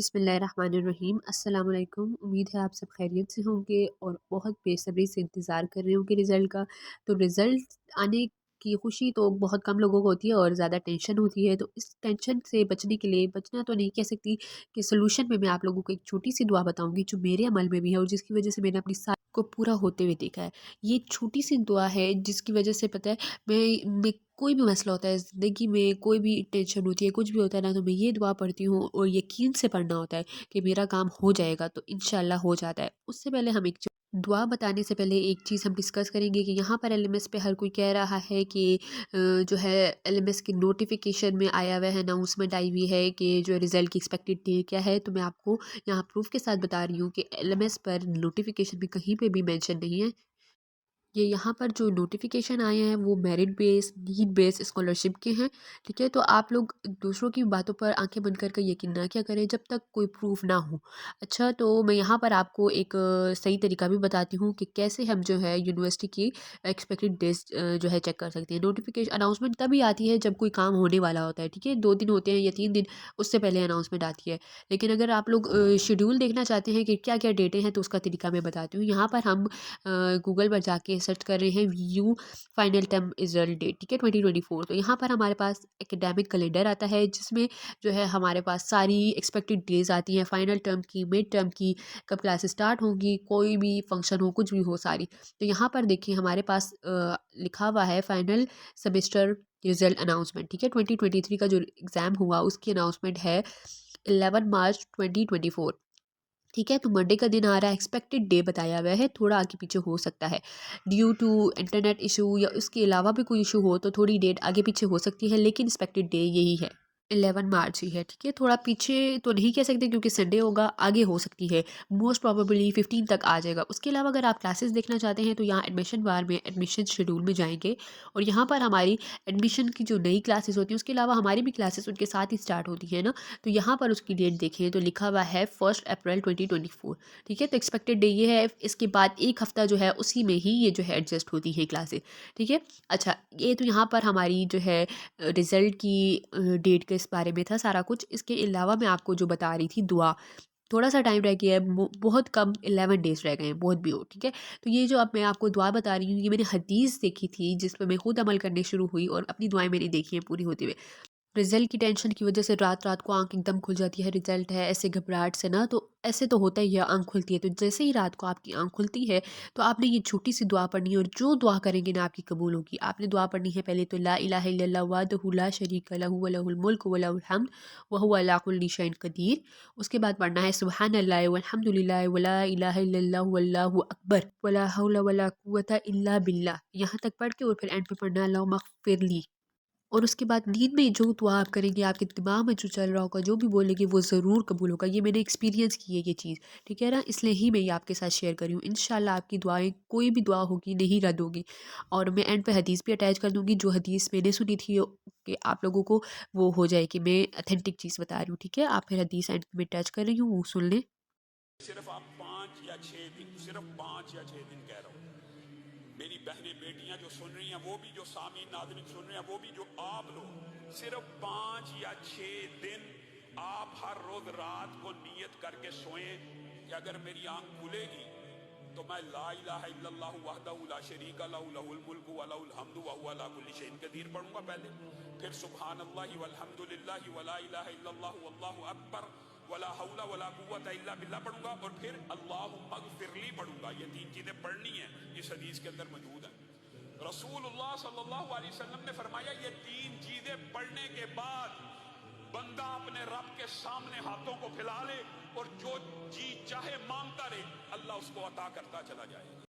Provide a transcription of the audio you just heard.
बिस्मिल्लाहिर्रहमानिर्रहीम। अस्सलाम वालेकुम। उम्मीद है आप सब खैरियत से होंगे और बहुत बेसब्री से इंतज़ार कर रहे होंगे रिज़ल्ट का। तो रिज़ल्ट आने की खुशी तो बहुत कम लोगों को होती है और ज़्यादा टेंशन होती है। तो इस टेंशन से बचने के लिए, बचना तो नहीं कह सकती, कि सॉल्यूशन में मैं आप लोगों को एक छोटी-सी दुआ बताऊँगी जो मेरे अमल में भी है और जिसकी वज़ह से मैंने अपनी साल को पूरा होते हुए देखा है। ये छोटी-सी दुआ है जिसकी वज़ह से पता है मैं कोई भी मसला होता है ज़िंदगी में, कोई भी टेंशन होती है, कुछ भी होता है ना, तो मैं ये दुआ पढ़ती हूँ और यकीन से पढ़ना होता है कि मेरा काम हो जाएगा, तो इंशाल्लाह हो जाता है। उससे पहले हम एक दुआ बताने से पहले एक चीज़ हम डिस्कस करेंगे कि यहाँ पर एलएमएस पे हर कोई कह रहा है कि जो है एलएमएस की नोटिफिकेशन में आया हुआ है, अनाउंसमेंट आई हुई है कि जो रिज़ल्ट की एक्सपेक्टेड डेट क्या है। तो मैं आपको यहाँ प्रूफ के साथ बता रही हूँ कि एलएमएस पर नोटिफिकेशन में कहीं पे भी मेंशन नहीं है। ये यहाँ पर जो नोटिफिकेशन आए हैं वो merit base, need base scholarship के हैं। ठीक है, तो आप लोग दूसरों की बातों पर आंखें बंद करके यकीन ना किया करें जब तक कोई प्रूफ ना हो। अच्छा, तो मैं यहाँ पर आपको एक सही तरीका भी बताती हूँ कि कैसे हम जो है यूनिवर्सिटी की एक्सपेक्टेड डेट्स जो है चेक कर सकते हैं। नोटिफिकेशन अनाउंसमेंट तभी आती है जब कोई काम होने वाला होता है। ठीक है, 2 दिन होते हैं या 3 दिन, उससे पहले अनाउंसमेंट आती है। लेकिन अगर आप लोग शेड्यूल देखना चाहते हैं कि क्या क्या डेटें हैं, तो उसका तरीका मैं बताती हूँ। यहाँ पर हम गूगल पर जाके सर्च कर रहे हैं view final term result date. ठीक है, 2024। तो यहाँ पर हमारे पास एकेडमिक कैलेंडर आता है जिसमें जो है हमारे पास सारी एक्सपेक्टेड डेज आती हैं, फाइनल टर्म की, मिड टर्म की, कब क्लासेस स्टार्ट होंगी, कोई भी फंक्शन हो, कुछ भी हो, सारी। तो यहाँ पर देखिए हमारे पास लिखा हुआ है फाइनल सेमेस्टर रिजल्ट अनाउंसमेंट। ठीक है, 2023 का जो एग्ज़ाम हुआ उसकी अनाउंसमेंट है 11 मार्च 2024। ठीक है, तो मंडे का दिन आ रहा है। एक्सपेक्टेड डे बताया हुआ है, थोड़ा आगे पीछे हो सकता है ड्यू टू इंटरनेट इशू या उसके अलावा भी कोई इशू हो तो थोड़ी डेट आगे पीछे हो सकती है, लेकिन एक्सपेक्टेड डे यही है, 11 मार्च ही है। ठीक है, थोड़ा पीछे तो नहीं कह सकते क्योंकि संडे होगा, आगे हो सकती है, मोस्ट प्रोबेबली 15 तक आ जाएगा। उसके अलावा अगर आप क्लासेस देखना चाहते हैं तो यहाँ एडमिशन बार में एडमिशन शेड्यूल में जाएंगे और यहाँ पर हमारी एडमिशन की जो नई क्लासेस होती हैं उसके अलावा हमारी भी क्लासेस उनके साथ ही स्टार्ट होती है ना। तो यहाँ पर उसकी डेट देखें तो लिखा हुआ है 1 अप्रैल 2024। ठीक है, तो एक्सपेक्टेड डे ये है। इसके बाद एक हफ्ता जो है उसी में ही ये जो है एडजस्ट होती है क्लासेस। ठीक है, अच्छा, ये तो यहाँ पर हमारी जो है रिज़ल्ट की डेट के इस बारे में था सारा कुछ। इसके अलावा मैं आपको जो बता रही थी दुआ, थोड़ा-सा टाइम रह गया है, बहुत कम 11 डेज़ रह गए हैं, बहुत भी हो। ठीक है, तो ये जो अब मैं आपको दुआ बता रही हूँ ये मैंने हदीस देखी थी जिस पे मैं खुद अमल करने शुरू हुई और अपनी दुआएँ मैंने देखी हैं पूरी होते हुए। रिज़ल्ट की टेंशन की वजह से रात-रात को आँख एकदम खुल जाती है, रिज़ल्ट है, ऐसे घबराहट से ना, तो ऐसे तो होता ही है, आँख खुलती है। तो जैसे ही रात को आपकी आँख खुलती है, तो आपने ये छोटी-सी दुआ पढ़नी है और जो दुआ करेंगे ना आपकी कबूल होगी। आपने दुआ पढ़नी है पहले तो ला इलाहा इल्लल्लाह वहदहू ला शरीका लहू व लहुल मुल्कु व लहुल हम्द व हुवा अला कुल्लि शैइन क़दीर। उसके बाद पढ़ना है सुब्हानल्लाहि वल्हम्दुलिल्लाहि व ला इलाहा इल्लल्लाहु वल्लाहु अकबर व ला हौला व ला कुव्वता इल्ला बिल्लाह। यहाँ तक पढ़ के और फिर एंड पे पढ़ना है अल्लाहुम्मा अग़फ़िरली। और उसके बाद नींद में जो दुआ आप करेंगे, आपके दिमाग में जो चल रहा होगा, जो भी बोलेंगे वो ज़रूर कबूल होगा। ये मैंने एक्सपीरियंस की है ये चीज़। ठीक है ना, इसलिए ही मैं ये आपके साथ शेयर कर रही हूँ। इंशाल्लाह आपकी दुआएं, कोई भी दुआ होगी, नहीं रद्द होगी। और मैं एंड पे हदीस भी अटैच कर दूंगी, जो हदीस मैंने सुनी थी कि आप लोगों को वो हो जाए कि मैं अथेंटिक चीज़ बता रही हूँ। ठीक है, आप फिर हदीस एंड में अटैच कर रही हूँ, वो सुन लें। सिर्फ आप 5 या 6 दिन, सिर्फ 5 या 6 दिन कह रहा हूँ। मेरी बहनें बेटियां जो सुन रही हैं, वो भी जो सामीन नाज़रीन सुन रहे हैं, वो भी जो आप लोग, सिर्फ 5 या 6 दिन आप हर रोज रात को नियत करके सोएं कि अगर मेरी आंख खुलेगी तो मैं ला इलाहा इल्लल्लाहु वहदहू ला शरीका लहू लहुल मुल्कु व लहुल हम्दु व हुवा अला कुल्लि शैइन क़दीर पढ़ूंगा पहले, फिर सुब्हानल्लाहि वल्हम्दुलिल्लाहि व ला इलाहा इल्लल्लाहु वल्लाहु अकबर वला हौला वला कुव्वता इल्ला बिल्लाह पढ़ूंगा और फिर अल्लाहुम्मा अग़फ़िरली पढ़ूंगा। ये 3 चीजें पढ़नी है, इस हदीस के अंदर मौजूद है। रसूलुल्लाह सल्लल्लाहु अलैहि वसल्लम ने फरमाया ये 3 चीजें पढ़ने के बाद बंदा अपने रब के सामने हाथों को फैला ले और जो जी चाहे मांगता रहे, अल्लाह उसको अता करता चला जाएगा।